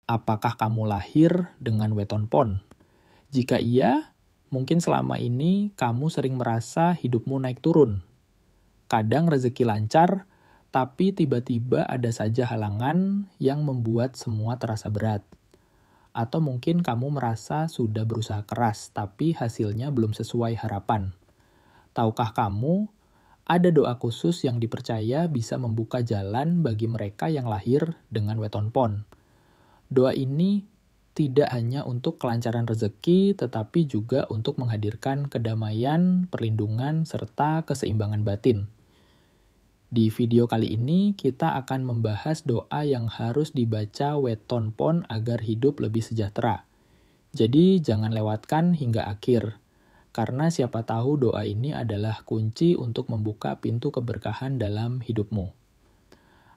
Apakah kamu lahir dengan weton pon? Jika iya, mungkin selama ini kamu sering merasa hidupmu naik turun. Kadang rezeki lancar, tapi tiba-tiba ada saja halangan yang membuat semua terasa berat. Atau mungkin kamu merasa sudah berusaha keras, tapi hasilnya belum sesuai harapan. Tahukah kamu, ada doa khusus yang dipercaya bisa membuka jalan bagi mereka yang lahir dengan weton pon. Doa ini tidak hanya untuk kelancaran rezeki, tetapi juga untuk menghadirkan kedamaian, perlindungan, serta keseimbangan batin. Di video kali ini, kita akan membahas doa yang harus dibaca weton pon agar hidup lebih sejahtera. Jadi, jangan lewatkan hingga akhir, karena siapa tahu doa ini adalah kunci untuk membuka pintu keberkahan dalam hidupmu.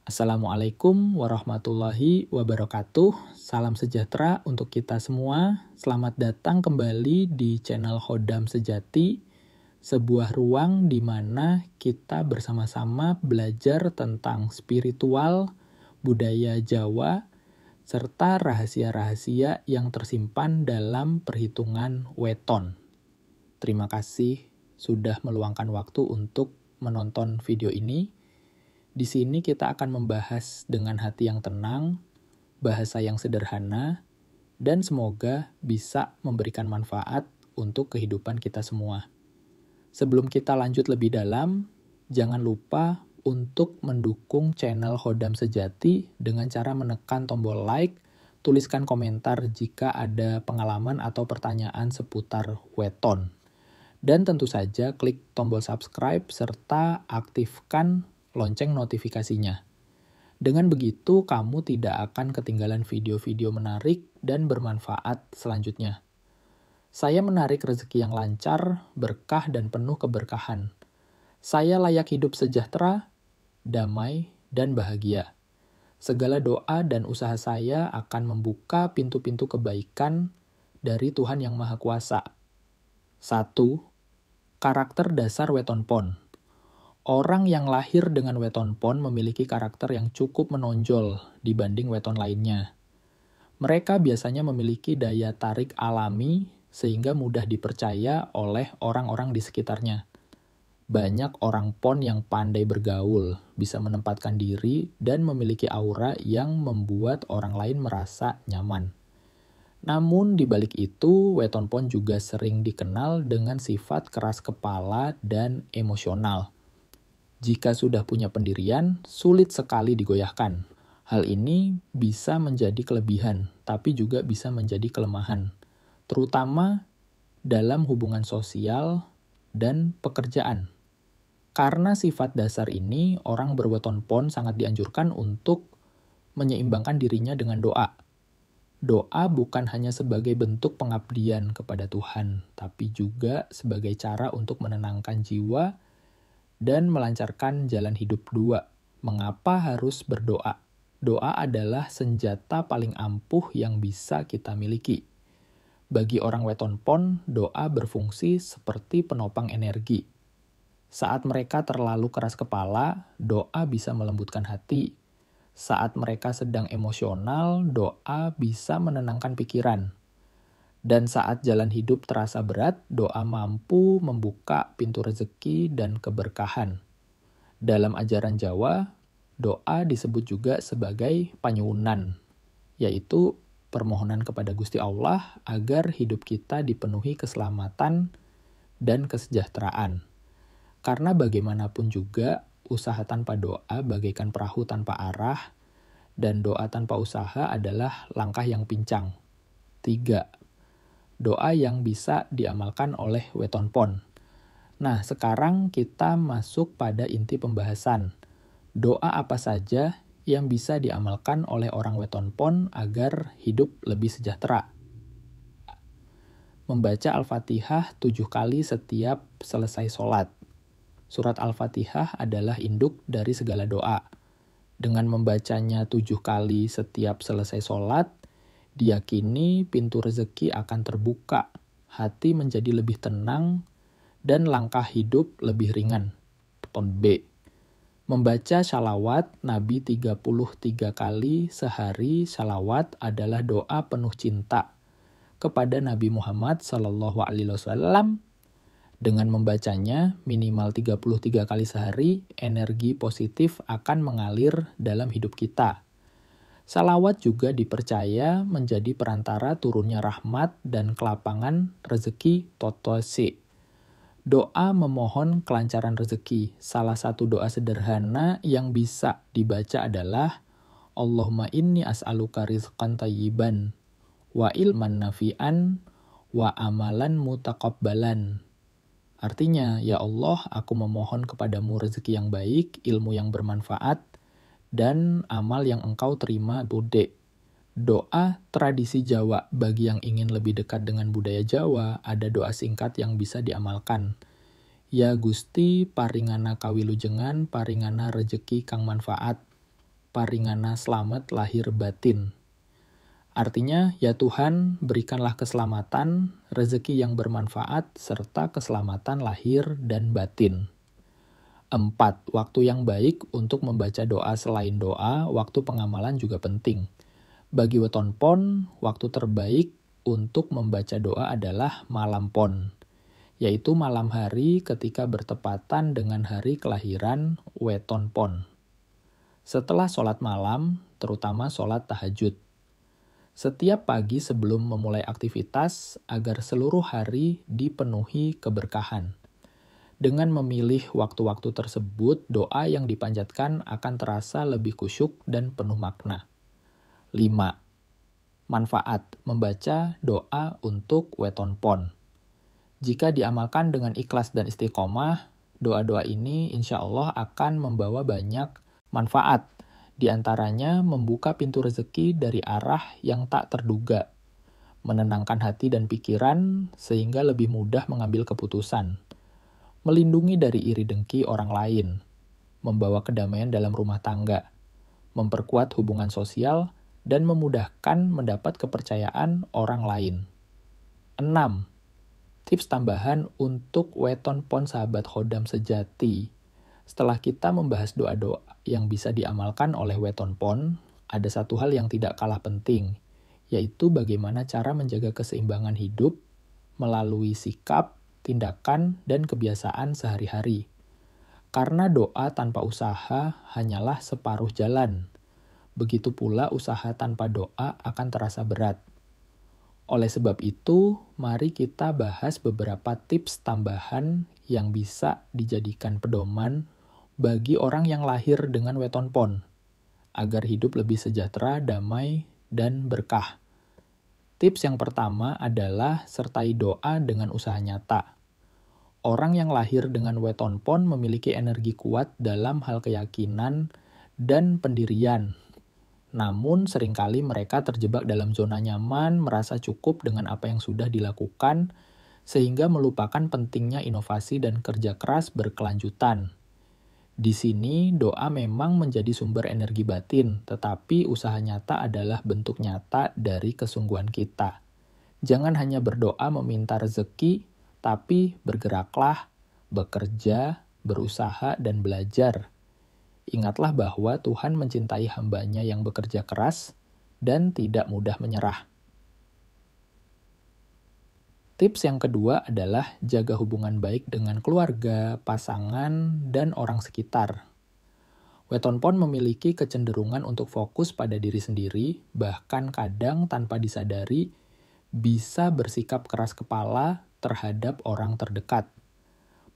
Assalamualaikum warahmatullahi wabarakatuh. Salam sejahtera untuk kita semua. Selamat datang kembali di channel Khodam Sejati, sebuah ruang di mana kita bersama-sama belajar tentang spiritual, budaya Jawa, serta rahasia-rahasia yang tersimpan dalam perhitungan weton. Terima kasih sudah meluangkan waktu untuk menonton video ini. Di sini kita akan membahas dengan hati yang tenang, bahasa yang sederhana, dan semoga bisa memberikan manfaat untuk kehidupan kita semua. Sebelum kita lanjut lebih dalam, jangan lupa untuk mendukung channel Khodam Sejati dengan cara menekan tombol like, tuliskan komentar jika ada pengalaman atau pertanyaan seputar weton. Dan tentu saja klik tombol subscribe serta aktifkan lonceng notifikasinya. Dengan begitu, kamu tidak akan ketinggalan video-video menarik dan bermanfaat selanjutnya. Saya menarik rezeki yang lancar, berkah, dan penuh keberkahan. Saya layak hidup sejahtera, damai, dan bahagia. Segala doa dan usaha saya akan membuka pintu-pintu kebaikan dari Tuhan Yang Maha Kuasa. 1. Karakter dasar weton pon. Orang yang lahir dengan weton pon memiliki karakter yang cukup menonjol dibanding weton lainnya. Mereka biasanya memiliki daya tarik alami sehingga mudah dipercaya oleh orang-orang di sekitarnya. Banyak orang pon yang pandai bergaul, bisa menempatkan diri, dan memiliki aura yang membuat orang lain merasa nyaman. Namun di balik itu, weton pon juga sering dikenal dengan sifat keras kepala dan emosional. Jika sudah punya pendirian, sulit sekali digoyahkan. Hal ini bisa menjadi kelebihan, tapi juga bisa menjadi kelemahan, terutama dalam hubungan sosial dan pekerjaan. Karena sifat dasar ini, orang berweton pon sangat dianjurkan untuk menyeimbangkan dirinya dengan doa. Doa bukan hanya sebagai bentuk pengabdian kepada Tuhan, tapi juga sebagai cara untuk menenangkan jiwa dan melancarkan jalan hidup dua. Mengapa harus berdoa? Doa adalah senjata paling ampuh yang bisa kita miliki. Bagi orang weton pon, doa berfungsi seperti penopang energi. Saat mereka terlalu keras kepala, doa bisa melembutkan hati. Saat mereka sedang emosional, doa bisa menenangkan pikiran. Dan saat jalan hidup terasa berat, doa mampu membuka pintu rezeki dan keberkahan. Dalam ajaran Jawa, doa disebut juga sebagai panyuwunan, yaitu permohonan kepada Gusti Allah agar hidup kita dipenuhi keselamatan dan kesejahteraan. Karena bagaimanapun juga, usaha tanpa doa bagaikan perahu tanpa arah, dan doa tanpa usaha adalah langkah yang pincang. 3. Doa yang bisa diamalkan oleh weton pon. Nah, sekarang kita masuk pada inti pembahasan. Doa apa saja yang bisa diamalkan oleh orang weton pon agar hidup lebih sejahtera? Membaca Al-Fatihah 7 kali setiap selesai sholat. Surat Al-Fatihah adalah induk dari segala doa. Dengan membacanya 7 kali setiap selesai sholat, diyakini pintu rezeki akan terbuka, hati menjadi lebih tenang, dan langkah hidup lebih ringan. B. Membaca shalawat Nabi 33 kali sehari. Shalawat adalah doa penuh cinta kepada Nabi Muhammad SAW. Dengan membacanya minimal 33 kali sehari, energi positif akan mengalir dalam hidup kita. Shalawat juga dipercaya menjadi perantara turunnya rahmat dan kelapangan rezeki totosi. Doa memohon kelancaran rezeki. Salah satu doa sederhana yang bisa dibaca adalah Allahumma inni as'aluka rizqan tayyiban wa ilman nafi'an wa amalan mutaqabbalan. Artinya, ya Allah, aku memohon kepadamu rezeki yang baik, ilmu yang bermanfaat, dan amal yang engkau terima bude. Doa tradisi Jawa, bagi yang ingin lebih dekat dengan budaya Jawa, ada doa singkat yang bisa diamalkan. Ya Gusti, paringana kawilujengan, paringana rejeki kang manfaat, paringana selamat lahir batin. Artinya, ya Tuhan, berikanlah keselamatan, rezeki yang bermanfaat, serta keselamatan lahir dan batin. 4. Waktu yang baik untuk membaca doa. Selain doa, waktu pengamalan juga penting. Bagi weton pon, waktu terbaik untuk membaca doa adalah malam pon, yaitu malam hari ketika bertepatan dengan hari kelahiran weton pon. Setelah sholat malam, terutama sholat tahajud. Setiap pagi sebelum memulai aktivitas agar seluruh hari dipenuhi keberkahan. Dengan memilih waktu-waktu tersebut, doa yang dipanjatkan akan terasa lebih khusyuk dan penuh makna. 5. Manfaat membaca doa untuk weton pon. Jika diamalkan dengan ikhlas dan istiqomah, doa-doa ini insya Allah akan membawa banyak manfaat. Di antaranya membuka pintu rezeki dari arah yang tak terduga, menenangkan hati dan pikiran sehingga lebih mudah mengambil keputusan, melindungi dari iri dengki orang lain, membawa kedamaian dalam rumah tangga, memperkuat hubungan sosial, dan memudahkan mendapat kepercayaan orang lain. 6. Tips tambahan untuk weton pon sahabat Khodam sejati. Setelah kita membahas doa-doa yang bisa diamalkan oleh weton pon, ada satu hal yang tidak kalah penting, yaitu bagaimana cara menjaga keseimbangan hidup melalui sikap, tindakan, dan kebiasaan sehari-hari. Karena doa tanpa usaha hanyalah separuh jalan. Begitu pula usaha tanpa doa akan terasa berat. Oleh sebab itu, mari kita bahas beberapa tips tambahan yang bisa dijadikan pedoman bagi orang yang lahir dengan weton pon, agar hidup lebih sejahtera, damai, dan berkah. Tips yang pertama adalah sertai doa dengan usaha nyata. Orang yang lahir dengan weton pon memiliki energi kuat dalam hal keyakinan dan pendirian. Namun seringkali mereka terjebak dalam zona nyaman, merasa cukup dengan apa yang sudah dilakukan, sehingga melupakan pentingnya inovasi dan kerja keras berkelanjutan. Di sini doa memang menjadi sumber energi batin, tetapi usaha nyata adalah bentuk nyata dari kesungguhan kita. Jangan hanya berdoa meminta rezeki, tapi bergeraklah, bekerja, berusaha, dan belajar. Ingatlah bahwa Tuhan mencintai hambanya yang bekerja keras dan tidak mudah menyerah. Tips yang kedua adalah jaga hubungan baik dengan keluarga, pasangan, dan orang sekitar. Weton pon memiliki kecenderungan untuk fokus pada diri sendiri, bahkan kadang tanpa disadari bisa bersikap keras kepala terhadap orang terdekat.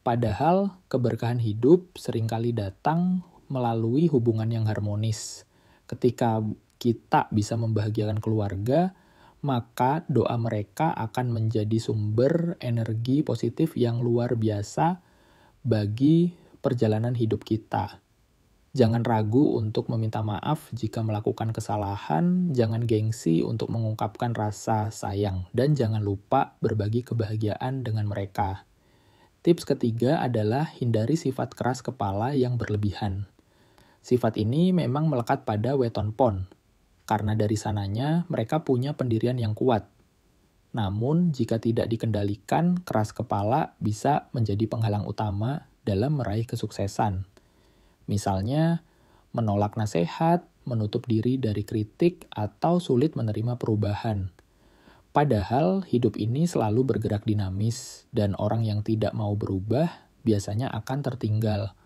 Padahal keberkahan hidup seringkali datang melalui hubungan yang harmonis. Ketika kita bisa membahagiakan keluarga, maka doa mereka akan menjadi sumber energi positif yang luar biasa bagi perjalanan hidup kita. Jangan ragu untuk meminta maaf jika melakukan kesalahan, jangan gengsi untuk mengungkapkan rasa sayang, dan jangan lupa berbagi kebahagiaan dengan mereka. Tips ketiga adalah hindari sifat keras kepala yang berlebihan. Sifat ini memang melekat pada weton pon, karena dari sananya mereka punya pendirian yang kuat. Namun, jika tidak dikendalikan, keras kepala bisa menjadi penghalang utama dalam meraih kesuksesan. Misalnya, menolak nasihat, menutup diri dari kritik, atau sulit menerima perubahan. Padahal hidup ini selalu bergerak dinamis, dan orang yang tidak mau berubah biasanya akan tertinggal.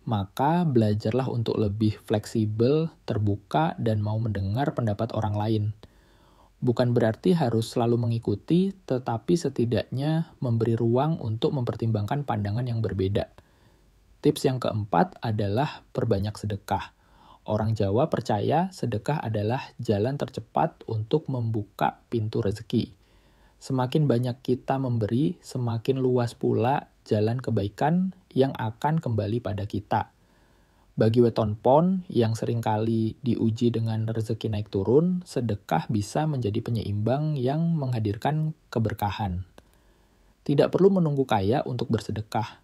Maka belajarlah untuk lebih fleksibel, terbuka, dan mau mendengar pendapat orang lain. Bukan berarti harus selalu mengikuti, tetapi setidaknya memberi ruang untuk mempertimbangkan pandangan yang berbeda. Tips yang keempat adalah perbanyak sedekah. Orang Jawa percaya sedekah adalah jalan tercepat untuk membuka pintu rezeki. Semakin banyak kita memberi, semakin luas pula jalan kebaikan yang akan kembali pada kita. Bagi weton pon yang seringkali diuji dengan rezeki naik turun, sedekah bisa menjadi penyeimbang yang menghadirkan keberkahan. Tidak perlu menunggu kaya untuk bersedekah.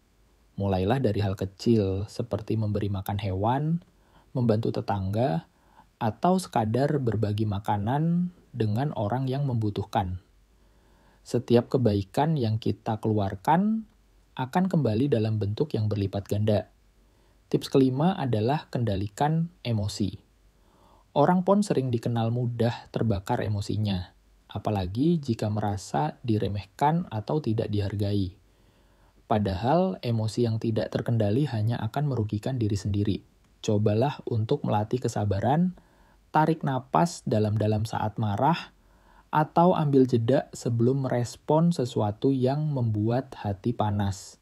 Mulailah dari hal kecil seperti memberi makan hewan, membantu tetangga, atau sekadar berbagi makanan dengan orang yang membutuhkan. Setiap kebaikan yang kita keluarkan akan kembali dalam bentuk yang berlipat ganda. Tips kelima adalah kendalikan emosi. Orang pon sering dikenal mudah terbakar emosinya, apalagi jika merasa diremehkan atau tidak dihargai. Padahal emosi yang tidak terkendali hanya akan merugikan diri sendiri. Cobalah untuk melatih kesabaran, tarik napas dalam-dalam saat marah, atau ambil jeda sebelum merespon sesuatu yang membuat hati panas.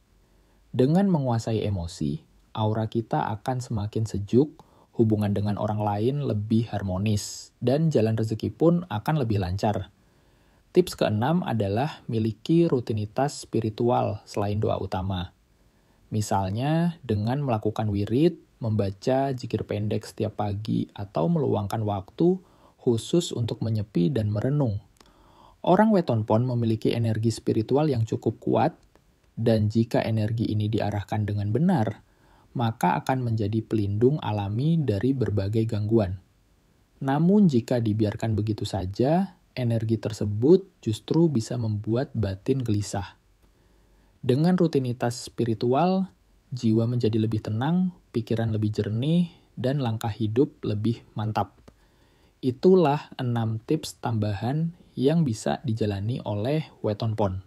Dengan menguasai emosi, aura kita akan semakin sejuk, hubungan dengan orang lain lebih harmonis, dan jalan rezeki pun akan lebih lancar. Tips keenam adalah miliki rutinitas spiritual selain doa utama. Misalnya dengan melakukan wirid, membaca zikir pendek setiap pagi, atau meluangkan waktu khusus untuk menyepi dan merenung. Orang weton pon memiliki energi spiritual yang cukup kuat, dan jika energi ini diarahkan dengan benar, maka akan menjadi pelindung alami dari berbagai gangguan. Namun jika dibiarkan begitu saja, energi tersebut justru bisa membuat batin gelisah. Dengan rutinitas spiritual, jiwa menjadi lebih tenang, pikiran lebih jernih, dan langkah hidup lebih mantap. Itulah 6 tips tambahan yang bisa dijalani oleh weton pon.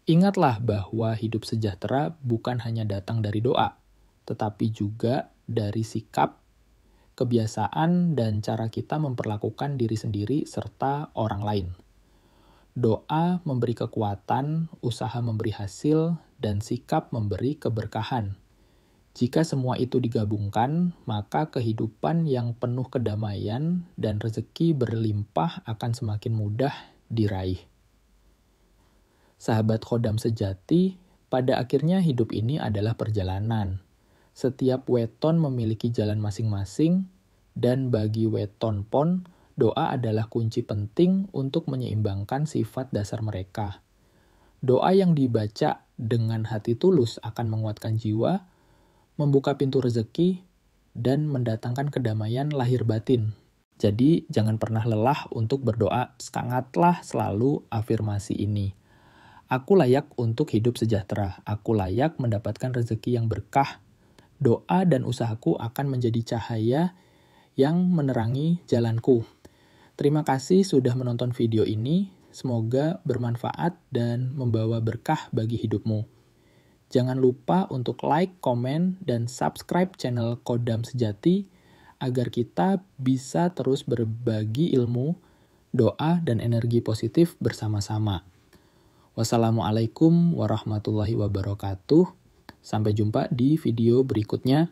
Ingatlah bahwa hidup sejahtera bukan hanya datang dari doa, tetapi juga dari sikap, kebiasaan, dan cara kita memperlakukan diri sendiri serta orang lain. Doa memberi kekuatan, usaha memberi hasil, dan sikap memberi keberkahan. Jika semua itu digabungkan, maka kehidupan yang penuh kedamaian dan rezeki berlimpah akan semakin mudah diraih. Sahabat Khodam sejati, pada akhirnya hidup ini adalah perjalanan. Setiap weton memiliki jalan masing-masing, dan bagi weton pon, doa adalah kunci penting untuk menyeimbangkan sifat dasar mereka. Doa yang dibaca dengan hati tulus akan menguatkan jiwa, membuka pintu rezeki, dan mendatangkan kedamaian lahir batin. Jadi, jangan pernah lelah untuk berdoa, semangatlah selalu afirmasi ini. Aku layak untuk hidup sejahtera, aku layak mendapatkan rezeki yang berkah. Doa dan usahaku akan menjadi cahaya yang menerangi jalanku. Terima kasih sudah menonton video ini, semoga bermanfaat dan membawa berkah bagi hidupmu. Jangan lupa untuk like, komen, dan subscribe channel Khodam Sejati agar kita bisa terus berbagi ilmu, doa, dan energi positif bersama-sama. Wassalamualaikum warahmatullahi wabarakatuh. Sampai jumpa di video berikutnya.